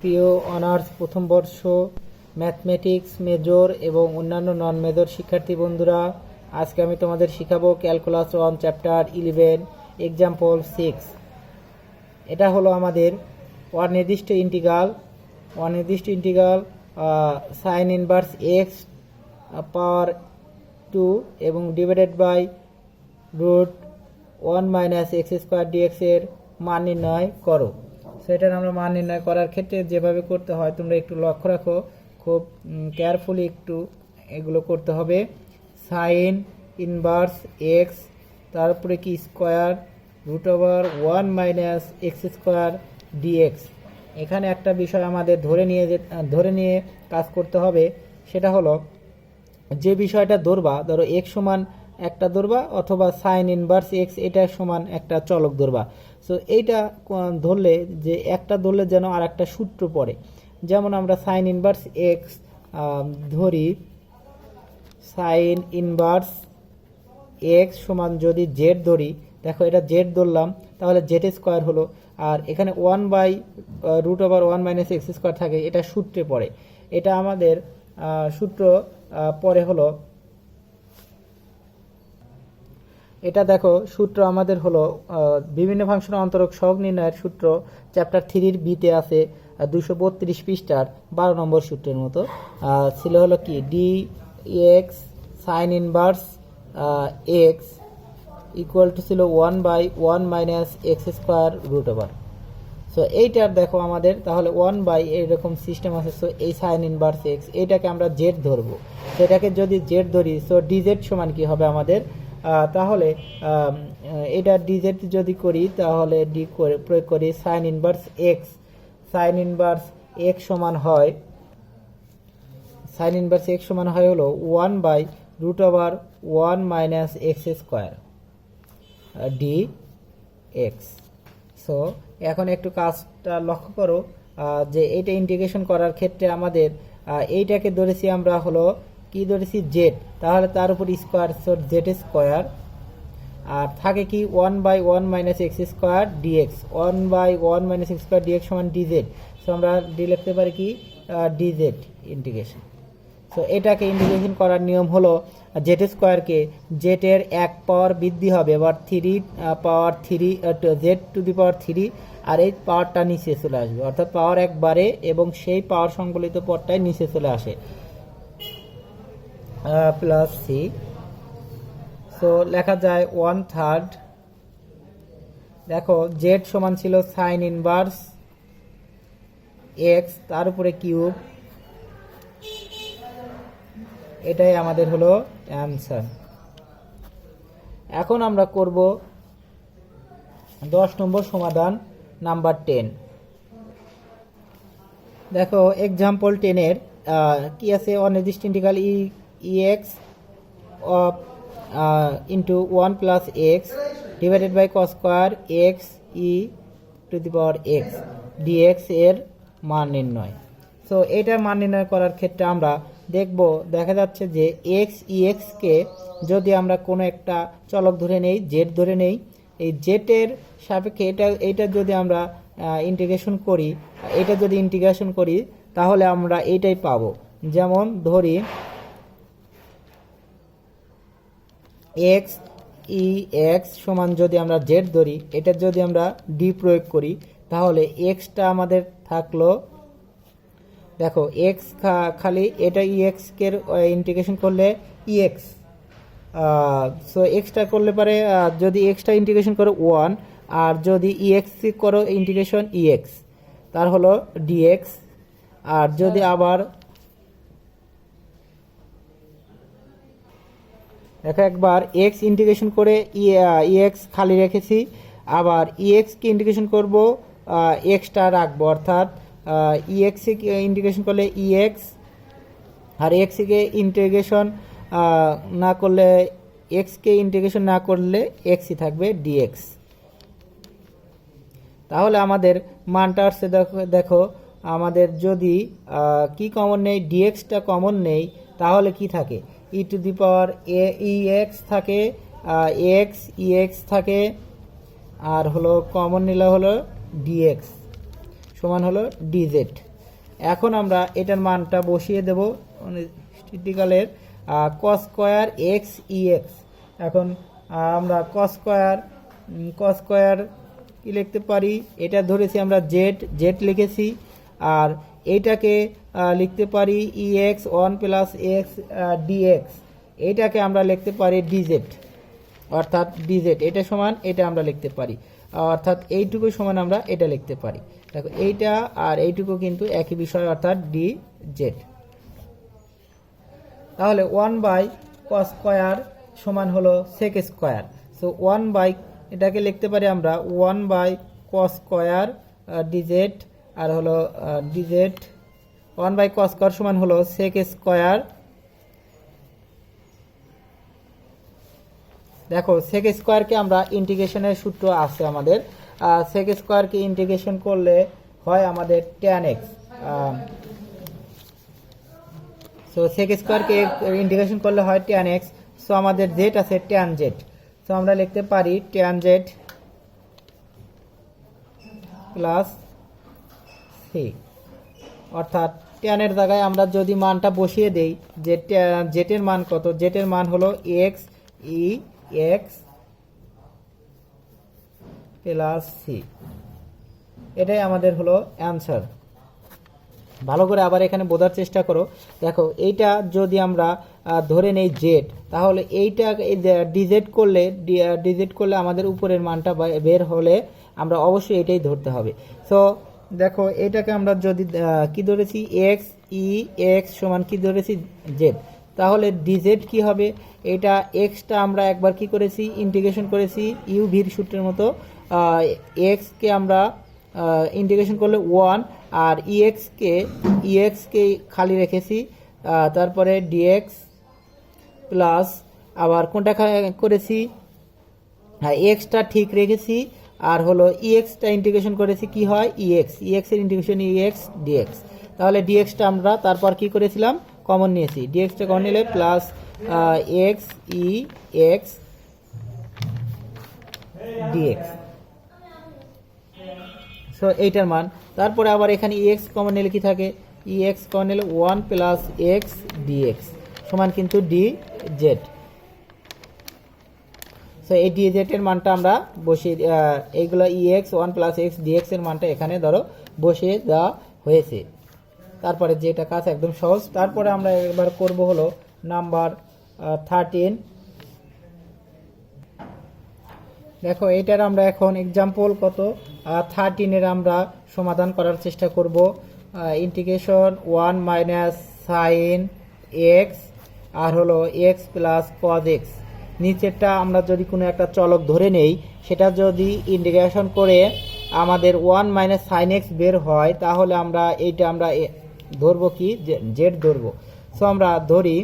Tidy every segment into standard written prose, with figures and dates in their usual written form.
প্রিয় অনার্স প্রথম বর্ষ ম্যাথমেটিক্স মেজর এবং অন্যান্য নন মেজর শিক্ষার্থী বন্ধুরা, আজকে আমি তোমাদের শিখাবো ক্যালকুলাস 1 চ্যাপ্টার 11 এক্সাম্পল 6। এটা হলো আমাদের অনির্দিষ্ট integral sine inverse x power 2 এবং divided by root 1 minus x square d x এর মান নির্ণয় করো। সেটার আমরা মান নির্ণয় করার ক্ষেত্রে যেভাবে করতে হয় তোমরা একটু লক্ষ্য রাখো, খুব কেয়ারফুলি একটু এগুলো করতে হবে। সাইন ইনভার্স এক্স, তারপরে কি square root over 1 minus x square d x. এখানে একটা বিষয় আমাদের ধরে নিয়ে কাজ করতে হবে, সেটা হলো যে বিষয়টা ধরবা, ধরো এক্স সমান একটা ধরবা অথবা সাইন ইনভার্স এক্স এটা সমান একটা চলক ধরবা। সো এইটা ধরলে যে একটা ধরলে যেন আর একটা সূত্র পড়ে। যেমন আমরা সাইন ইনভার্স এক্স ধরি, সাইন ইনভার্স এক্স সমান যদি জেড ধরি, দেখো এটা জেড ধরলাম তাহলে জেড স্কোয়ার হলো, আর এখানে 1 by root over 1 minus x square থাকে, এটা সূত্রে পড়ে। এটা আমাদের সূত্র পরে হলো, এটা দেখো সূত্র আমাদের হলো বিভিন্ন ফাংশনের অন্তরক সহগ নির্ণয়ের সূত্র চ্যাপ্টার 3 বিতে আছে 232 পৃষ্ঠার 12 নম্বর সূত্রের মতো ছিল হলো কি d x sine inverse x equal to ছিল 1 by 1 minus x square root over. So এইটার দেখো আমাদের তাহলে 1 বাই এইরকম সিস্টেম আছে। সো এই সাইন ইনভার্স এক্স এইটাকে আমরা জেড ধরবো, সেটাকে যদি জেড ধরি সো ডিজেড সমান কি হবে আমাদের, তাহলে এটা ডিজেড যদি করি তাহলে ডি করে প্রয়োগ করি সাইন ইনভার্স এক্স সমান হয় হলো 1 by root over 1 minus x square d x. So এখন একটু কাজটা লক্ষ্য করো যে এইটা ইন্টিগ্রেশন করার ক্ষেত্রে আমাদের এইটাকে ধরেছি আমরা হলো কি ধরেছি জেড, তাহলে তার উপর স্কোয়ার, সো জেড স্কোয়ার, আর থাকে কি 1 by 1 minus x square dx, 1 by 1 minus x square dx সমান ডিজেড। সো আমরা ডি লিখতে পারি কি ডিজেড ইন্টিগ্রেশন। সো এটাকে ইন্টিগ্রেশন করার নিয়ম হলো জেড স্কোয়ারকে জেডের 1 পাওয়ার বৃদ্ধি হবে, এবার 3 পাওয়ার 3 জেড টু দি পাওয়ার 3, আর এই পাওয়ারটা নিচে চলে আসবে, অর্থাৎ পাওয়ার একবারে এবং সেই পাওয়ার সংবলিত পদটাই নিচে চলে আসে প্লাস সি। সো লেখা যায় 1/3। দেখো জেড সমান ছিল সাইন ইনভার্স এক্স তার উপরে কিউব, এটাই আমাদের হলো অ্যান্সার। এখন আমরা করব 10 নম্বর সমাধান নাম্বার 10। দেখো এক্সাম্পল 10 এর কি আছে, অনির্দিষ্ট integral ex of into 1 plus x divided by cos square x e to the power x dx এর মান নির্ণয়। সো এটার মান নির্ণয় করার ক্ষেত্রে আমরা দেখা যাচ্ছে যে এক্স কে যদি আমরা কোনো একটা চলক ধরে নেই, জেড ধরে নেই, এই জেটের সাপেক্ষে এটা যদি আমরা ইন্টিগ্রেশন করি তাহলে আমরা এইটাই পাবো। যেমন ধরি এক্স সমান যদি আমরা জেড ধরি, এটা যদি আমরা ডি প্রয়োগ করি তাহলে এক্সটা আমাদের থাকলো, দেখো এক্স খালি এটা ইএক্স কে ইন্টিগ্রেশন করলে ইএক্স, সো এক্সটা করলে পারে যদি এক্সটা ইন্টিগ্রেশন করো 1, আর যদি ইএক্স করো ইন্টিগ্রেশন ইএক্স তার হলো ডিএক্স, আর যদি আবার দেখো একবার এক্স ইন্টিগ্রেশন করে ইএক্স খালি রেখেছি, আবার ইএক্স কে ইন্টিগ্রেশন করব এক্সটা রাখবো, অর্থাৎ ইএক্স কে ইন্টিগ্রেশন করলে ইএক্স, আর এক্স কে ইন্টিগ্রেশন না করলে এক্সই থাকবে ডিএক্স। তাহলে আমাদের মানটা আসছে, দেখো আমাদের যদি কি কমন নেই, ডিএক্সটা কমন নেই, তাহলে কি থাকে ই টু দি পাওয়ার ইএক্স থাকে, ইএক্স থাকে, আর হলো কমন নিলে হলো ডিএক্স সমান হলো ডিজেড। এখন আমরা এটার মানটা বসিয়ে দেব ইন্টিগ্রালের কস স্কয়ার এক্স ই এক্স। এখন আমরা কস স্কয়ার কি লিখতে পারি, এটা ধরেছি আমরা জেড লিখেছি, আর এইটাকে লিখতে পারি e x one plus x dx, এইটাকে আমরা লিখতে পারি ডিজেড, অর্থাৎ ডিজেড এটা সমান এটা আমরা লিখতে পারি, অর্থাৎ এইটুকু সমান আমরা এটা লিখতে পারি। দেখো এইটা আর এইটুকু কিন্তু একই বিষয়, অর্থাৎ ডি জেড। তাহলে 1/cos স্কয়ার সমান হলো sec স্কয়ার। সো 1 এটাকে লিখতে পারি আমরা 1/cos স্কয়ার ডিজেড, আর হলো ডিজেড 1/cos স্কয়ার সমান হলো sec স্কয়ার। দেখো sec স্কয়ারকে আমরা ইন্টিগ্রেশনের সূত্র আছে আমাদের, sec স্কয়ারকে ইন্টিগ্রেশন করলে হয় আমাদের tan x। সো sec স্কয়ারকে ইন্টিগ্রেশন করলে হয় tan x। সো আমাদের z আছে tan z, সো আমরা লিখতে পারি tan z প্লাস c, অর্থাৎ tan এর জায়গায় আমরা যদি মানটা বসিয়ে দেই যে z এর মান কত, z এর মান হলো x e x plus c, এটাই আমাদের হলো অ্যান্সার। ভালো করে আবার এখানে বোঝার চেষ্টা করো। দেখো এইটা যদি আমরা ধরে নেই জেড, তাহলে এইটা ডিজেড করলে আমাদের উপরের মানটা বের হলে আমরা অবশ্যই এটাই ধরতে হবে। সো দেখো এটাকে আমরা যদি কি ধরেছি এক্স ই এক্স সমান কি ধরেছি জেড, তাহলে ডিজেড কি হবে, এটা এক্সটা আমরা একবার কি করেছি ইন্টিগ্রেশন করেছি ইউ ভির সূত্রের মতো, এক্সকে আমরা ইন্টিগ্রেশন করলে 1, আর ইএক্সকে খালি রেখেছি, তারপরে ডিএক্স প্লাস আবার কোনটা করেছি, হ্যাঁ এক্সটা ঠিক রেখেছি, আর হলো ইএক্সটা ইন্টিগ্রেশন করেছি কি হয় ইএক্স এর ইন্টিগ্রেশন ইএক্স ডিএক্স। তাহলে ডিএক্সটা আমরা তারপর কি করেছিলাম কমন নিয়েছি, ডিএক্সটা কমন নিলে প্লাস এক্স ই এক্স ডিএক্স। সো এইটার মান, তারপরে আবার এখানে ইএক্স কমন নিলে কি থাকে, ইএক্স কমন নিলে 1 প্লাস এক্স ডিএক্স সমান কিন্তু ডি জেড। সো এই ডি জেড এর মানটা আমরা বসিয়ে এইগুলো ইএক্স 1 প্লাস এক্স ডিএক্স এর মানটা এখানে ধরো বসিয়ে দেওয়া হয়েছে। তারপরে যেটা কাজ একদম সহজ। তারপরে আমরা এবার করব হলো নাম্বার 13। দেখো এইটার আমরা এখন এক্সাম্পল কত 13 আমরা সমাধান করার চেষ্টা করব। ইন্টিগ্রেশন 1 মাইনাস সাইন এক্স আর হলো এক্স প্লাস কজ এক্স। নিচেরটা আমরা যদি কোনো একটা চলক ধরে নেই, সেটা যদি ইন্টিগ্রেশন করে আমাদের 1 মাইনাস সাইন এক্স বের হয়, তাহলে আমরা এইটা আমরা ধরবো কি জেড ধরবো। সো আমরা ধরি,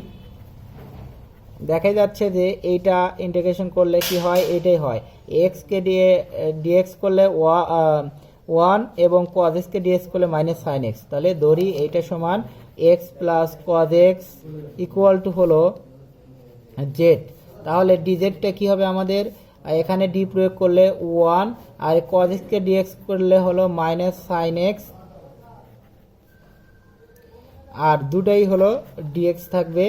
দেখা যাচ্ছে যে এইটা ইন্টিগ্রেশন করলে কি হয়, এইটাই হয় এক্সকে ডিএক্স করলে 1 এবং কজ এক্সকে ডিএক্স করলে মাইনাস সাইন এক্স। তাহলে ধরি এইটা সমান x plus cos x equal two হলো জেড। তাহলে ডিজেডটা কি হবে আমাদের, এখানে ডি প্রয়োগ করলে 1, আর কজ এক্সকে ডিএক্স করলে হলো মাইনাস সাইন এক্স, আর দুটাই হলো ডিএক্স থাকবে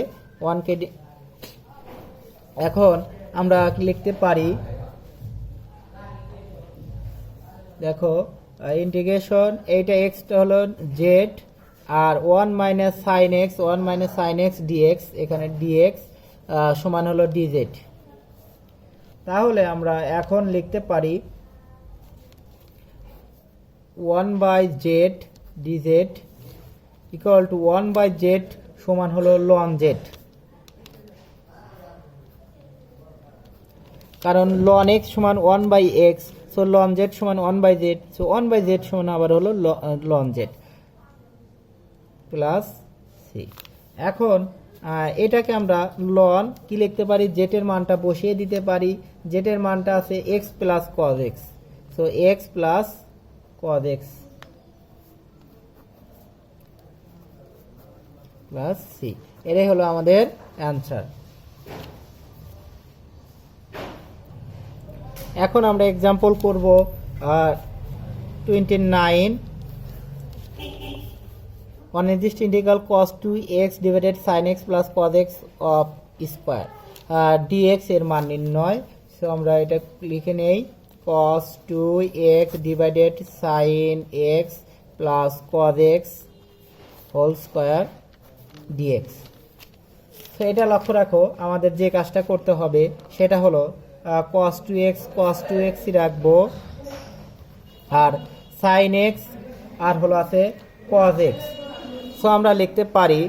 1কে। এখন আমরা লিখতে পারি, দেখো ইন্টিগ্রেশন এইটা এক্সটা হলো জেড, আর 1 মাইনাস সাইন এক্স ডিএক্স, এখানে ডিএক্স সমান হলো ডিজেড। তাহলে আমরা এখন লিখতে পারি 1/z DZ equal to 1/z সমান হলো লন জেড, কারণ লন এক্স সমান 1/x, সো লন জেড সমান 1/z, সো 1/z সমান আবার হলো লন জেড প্লাস সি। এখন এটাকে আমরা লন কি লিখতে পারি, জেটের মানটা বসিয়ে দিতে পারি, জেটের মানটা আছে x plus cos x, so x plus cos x plus c, এটাই হলো আমাদের অ্যান্সার। এখন আমরা এক্সাম্পল করব 29। অনির্দিষ্ট integral cos 2x divided sin x plus cos x of square dx এর মান নির্ণয়। সো আমরা এটা লিখে নেই cos 2x divided sin x plus cos x whole square dx। তো এটা লক্ষ্য রাখো, আমাদের যে কাজটা করতে হবে সেটা হলো cos 2x রাখবো, আর sin x আর হলো আছে cos x। সো আমরা লিখতে পারি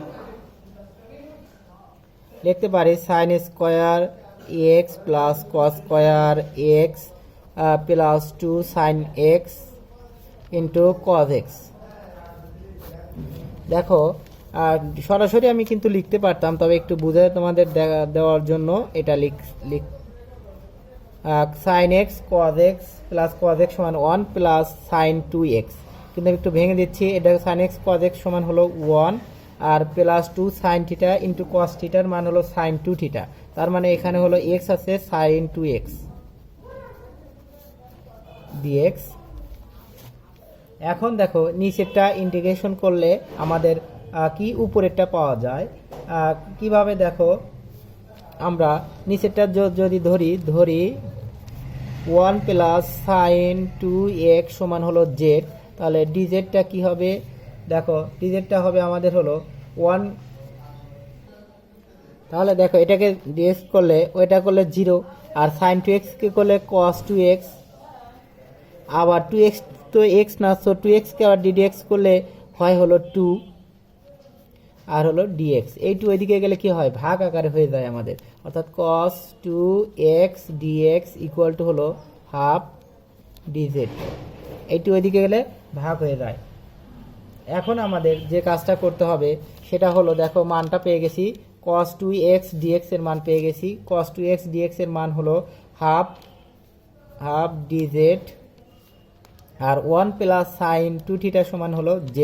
sin square x plus cos square x plus 2 sin x into cos x। দেখো সরাসরি আমি কিন্তু লিখতে পারতাম, তবে একটু বুঝে তোমাদের দেওয়ার জন্য এটা sin x cos x plus cos x সমান 1 প্লাস sin 2x, কিন্তু আমি একটু ভেঙে দিচ্ছি। এটা sin x cos x সমান হলো 1 আর plus 2 sin theta into cos থিটার মান হলো sin 2 থিটা, তার মানে এখানে হলো x আছে sin 2x dx। এখন দেখো নিচেরটা ইন্টিগ্রেশন করলে আমাদের কি উপরেরটা পাওয়া যায় কিভাবে, দেখো আমরা নিচেরটা যদি ধরি 1 প্লাস sin 2x সমান হলো z, তাহলে dz-টা কি হবে, দেখো dz-টা হবে আমাদের হলো 1, তাহলে দেখো এটাকে dx করলে ওইটা করলে 0, আর sin 2x কে করলে cos 2x, আবার 2x তো x না, সো 2x কে আবার ddx করলে হয় হলো 2 আর হলো dx। এই 2 এদিকে গেলে কি হয়, ভাগ আকারে হয়ে যায় আমাদের, অর্থাৎ cos 2x dx equal to হলো হাফ dz। এই 2 এদিকে গেলে ভাগ হয়ে যায়। এখন আমাদের যে কাজটা করতে হবে সেটা হলো, দেখো মানটা পেয়ে গেছি, cos 2x dx এর মান পেয়ে গেছি। cos 2x dx এর মান হলো হাফ dz, আর 1 প্লাস sin 2 থিটা সমান হলো z।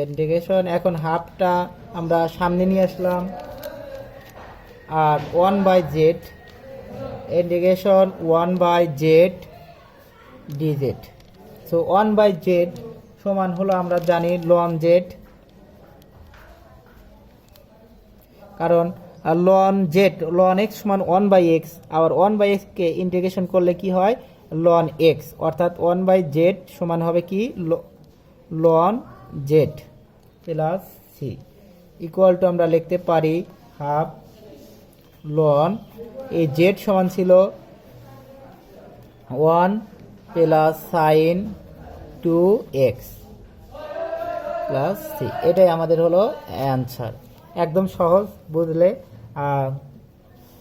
ইন্টিগ্রেশন এখন হাফটা আমরা সামনে নিয়ে আসলাম, আর 1/z integration 1/z dz। So 1/z সমান হলো আমরা জানি ln z, কারণ ln x সমান 1/x, আবার 1/x কে ইন্টিগ্রেশন করলে কি হয় ln x, অর্থাৎ 1/z সমান হবে কি ln z plus c equal to আমরা লিখতে পারি হাফ ln, এই z সমান ছিল 1 plus sin 2x plus c। এটাই আমাদের হলো অ্যান্সার। একদম সহজ, বুঝলে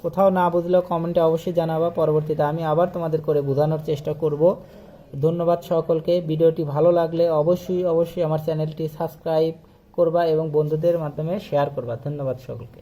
কোথাও না বুঝলেও কমেন্টে অবশ্যই জানাবা, পরবর্তীতে আমি আবার তোমাদের করে বোঝানোর চেষ্টা করব। ধন্যবাদ সকলকে। ভিডিওটি ভালো লাগলে অবশ্যই আমার চ্যানেলটি সাবস্ক্রাইব করবা এবং বন্ধুদের মাধ্যমে শেয়ার করবা। ধন্যবাদ সকলকে।